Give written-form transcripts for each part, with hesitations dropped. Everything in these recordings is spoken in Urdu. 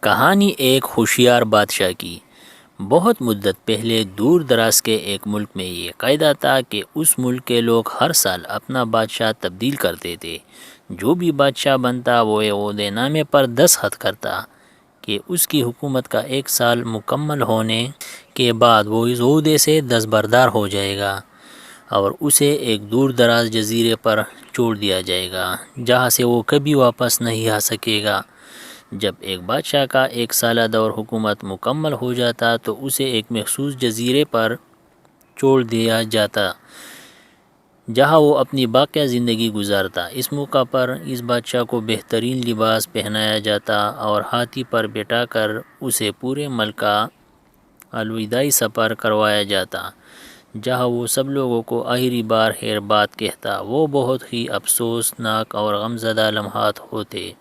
کہانی ایک ہوشیار بادشاہ کی۔ بہت مدت پہلے دور دراز کے ایک ملک میں یہ قاعدہ تھا کہ اس ملک کے لوگ ہر سال اپنا بادشاہ تبدیل کرتے تھے۔ جو بھی بادشاہ بنتا وہ عہدے نامے پر دستخط کرتا کہ اس کی حکومت کا 1 سال مکمل ہونے کے بعد وہ اس عہدے سے دستبردار ہو جائے گا اور اسے ایک دور دراز جزیرے پر چھوڑ دیا جائے گا جہاں سے وہ کبھی واپس نہیں آ سکے گا۔ جب ایک بادشاہ کا 1 سالہ دور حکومت مکمل ہو جاتا تو اسے ایک مخصوص جزیرے پر چھوڑ دیا جاتا جہاں وہ اپنی باقیہ زندگی گزارتا۔ اس موقع پر اس بادشاہ کو بہترین لباس پہنایا جاتا اور ہاتھی پر بٹھا کر اسے پورے ملک کا الوداعی سفر کروایا جاتا جہاں وہ سب لوگوں کو آخری بار خیر بات کہتا۔ وہ بہت ہی افسوسناک اور غمزدہ لمحات ہوتے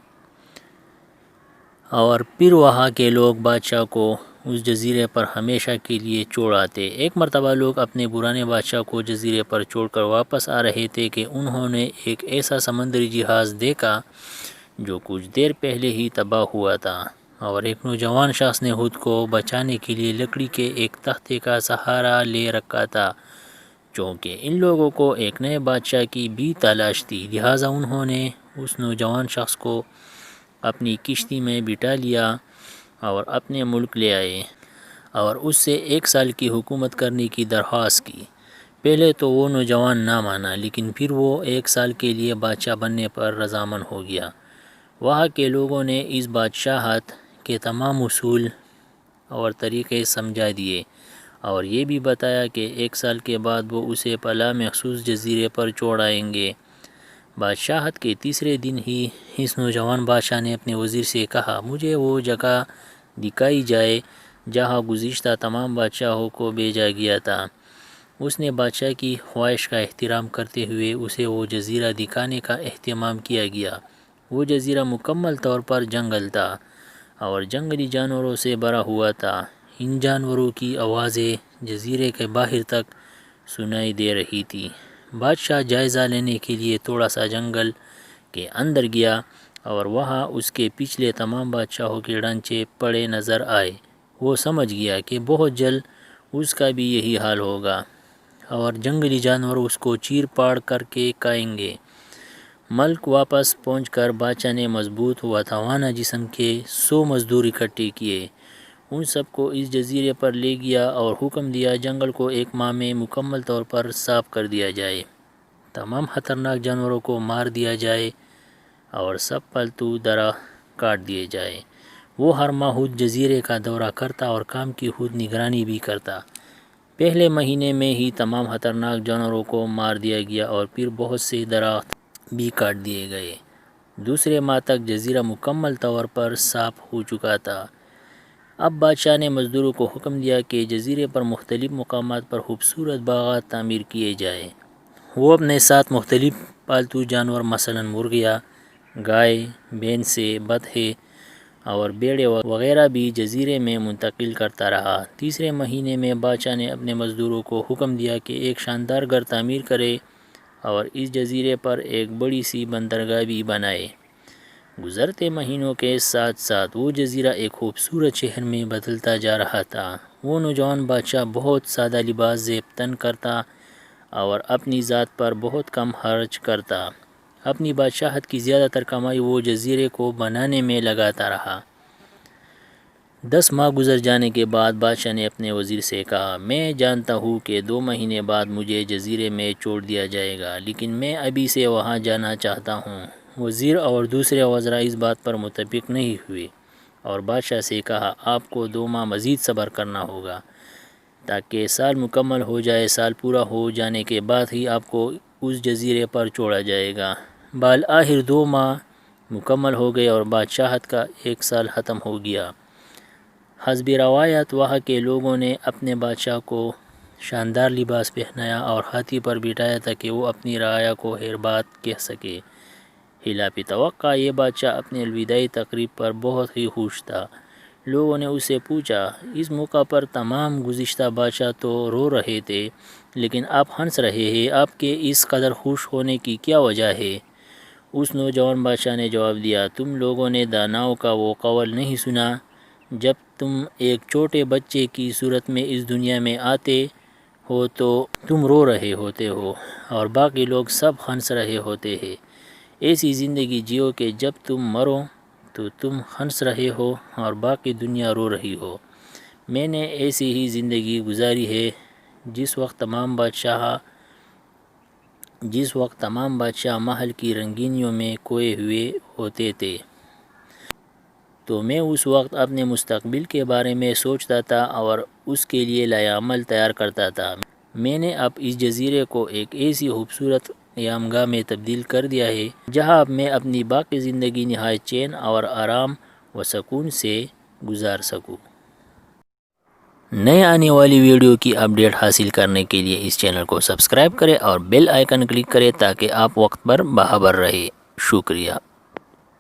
اور پھر وہاں کے لوگ بادشاہ کو اس جزیرے پر ہمیشہ کے لیے چھوڑ آتے۔ ایک مرتبہ لوگ اپنے پرانے بادشاہ کو جزیرے پر چھوڑ کر واپس آ رہے تھے کہ انہوں نے ایک ایسا سمندری جہاز دیکھا جو کچھ دیر پہلے ہی تباہ ہوا تھا اور ایک نوجوان شخص نے خود کو بچانے کے لیے لکڑی کے ایک تختے کا سہارا لے رکھا تھا۔ چونکہ ان لوگوں کو ایک نئے بادشاہ کی بھی تلاش تھی لہٰذا انہوں نے اس نوجوان شخص کو اپنی کشتی میں بٹھا لیا اور اپنے ملک لے آئے اور اس سے 1 سال کی حکومت کرنے کی درخواست کی۔ پہلے تو وہ نوجوان نہ مانا لیکن پھر وہ 1 سال کے لیے بادشاہ بننے پر رضامند ہو گیا۔ وہاں کے لوگوں نے اس بادشاہت کے تمام اصول اور طریقے سمجھا دیے اور یہ بھی بتایا کہ 1 سال کے بعد وہ اسے پلا مخصوص جزیرے پر چھوڑ آئیں گے۔ بادشاہت کے تیسرے دن ہی اس نوجوان بادشاہ نے اپنے وزیر سے کہا، مجھے وہ جگہ دکھائی جائے جہاں گزشتہ تمام بادشاہوں کو بھیجا گیا تھا۔ اس نے بادشاہ کی خواہش کا احترام کرتے ہوئے اسے وہ جزیرہ دکھانے کا اہتمام کیا گیا۔ وہ جزیرہ مکمل طور پر جنگل تھا اور جنگلی جانوروں سے بھرا ہوا تھا۔ ان جانوروں کی آوازیں جزیرے کے باہر تک سنائی دے رہی تھی۔ بادشاہ جائزہ لینے کے لیے تھوڑا سا جنگل کے اندر گیا اور وہاں اس کے پچھلے تمام بادشاہوں کے ڈھانچے پڑے نظر آئے۔ وہ سمجھ گیا کہ بہت جلد اس کا بھی یہی حال ہوگا اور جنگلی جانور اس کو چیر پاڑ کر کے کھائیں گے۔ ملک واپس پہنچ کر بادشاہ نے مضبوط و توانا جسم کے 100 مزدور اکٹھے کیے۔ ان سب کو اس جزیرے پر لے گیا اور حکم دیا جنگل کو 1 ماہ میں مکمل طور پر صاف کر دیا جائے، تمام خطرناک جانوروں کو مار دیا جائے اور سب پالتو درخت کاٹ دیے جائے۔ وہ ہر ماہ اس جزیرے کا دورہ کرتا اور کام کی خود نگرانی بھی کرتا۔ پہلے مہینے میں ہی تمام خطرناک جانوروں کو مار دیا گیا اور پھر بہت سے درخت بھی کاٹ دیے گئے۔ دوسرے ماہ تک جزیرہ مکمل طور پر صاف ہو چکا تھا۔ اب بادشاہ نے مزدوروں کو حکم دیا کہ جزیرے پر مختلف مقامات پر خوبصورت باغات تعمیر کیے جائیں۔ وہ اپنے ساتھ مختلف پالتو جانور مثلاً مرغیاں، گائے، بھینسیں، بطخیں اور بھیڑیں وغیرہ بھی جزیرے میں منتقل کرتا رہا۔ تیسرے مہینے میں بادشاہ نے اپنے مزدوروں کو حکم دیا کہ ایک شاندار گھر تعمیر کرے اور اس جزیرے پر ایک بڑی سی بندرگاہ بھی بنائے۔ گزرتے مہینوں کے ساتھ ساتھ وہ جزیرہ ایک خوبصورت شہر میں بدلتا جا رہا تھا۔ وہ نوجوان بادشاہ بہت سادہ لباس زیب تن کرتا اور اپنی ذات پر بہت کم خرچ کرتا۔ اپنی بادشاہت کی زیادہ تر کمائی وہ جزیرے کو بنانے میں لگاتا رہا۔ 10 ماہ گزر جانے کے بعد بادشاہ نے اپنے وزیر سے کہا، میں جانتا ہوں کہ 2 مہینے بعد مجھے جزیرے میں چھوڑ دیا جائے گا لیکن میں ابھی سے وہاں جانا چاہتا ہوں۔ وزیر اور دوسرے وزراء اس بات پر متفق نہیں ہوئے اور بادشاہ سے کہا، آپ کو 2 ماہ مزید صبر کرنا ہوگا تاکہ سال مکمل ہو جائے۔ سال پورا ہو جانے کے بعد ہی آپ کو اس جزیرے پر چھوڑا جائے گا۔ بالآخر 2 ماہ مکمل ہو گئے اور بادشاہت کا 1 سال ختم ہو گیا۔ حسب روایت وہاں کے لوگوں نے اپنے بادشاہ کو شاندار لباس پہنایا اور ہاتھی پر بٹھایا تاکہ وہ اپنی رعایا کو خیر بات کہہ سکے۔ خلاف توقع یہ بادشاہ اپنی الوداعی تقریب پر بہت ہی خوش تھا۔ لوگوں نے اس سے پوچھا، اس موقع پر تمام گزشتہ بادشاہ تو رو رہے تھے لیکن آپ ہنس رہے ہیں، آپ کے اس قدر خوش ہونے کی کیا وجہ ہے؟ اس نوجوان بادشاہ نے جواب دیا، تم لوگوں نے داناؤں کا وہ قول نہیں سنا جب تم ایک چھوٹے بچے کی صورت میں اس دنیا میں آتے ہو تو تم رو رہے ہوتے ہو اور باقی لوگ سب ہنس رہے ہوتے ہیں۔ ایسی زندگی جیو کہ جب تم مرو تو تم ہنس رہے ہو اور باقی دنیا رو رہی ہو۔ میں نے ایسی ہی زندگی گزاری ہے۔ جس وقت تمام بادشاہ محل کی رنگینیوں میں کھوئے ہوئے ہوتے تھے، تو میں اس وقت اپنے مستقبل کے بارے میں سوچتا تھا اور اس کے لیے لائحہ عمل تیار کرتا تھا۔ میں نے اب اس جزیرے کو ایک ایسی خوبصورت قیامگاہ میں تبدیل کر دیا ہے جہاں اب میں اپنی باقی زندگی نہایت چین اور آرام و سکون سے گزار سکوں۔ نئے آنے والی ویڈیو کی اپڈیٹ حاصل کرنے کے لیے اس چینل کو سبسکرائب کریں اور بیل آئیکن کلک کریں تاکہ آپ وقت پر باخبر رہیں۔ شکریہ۔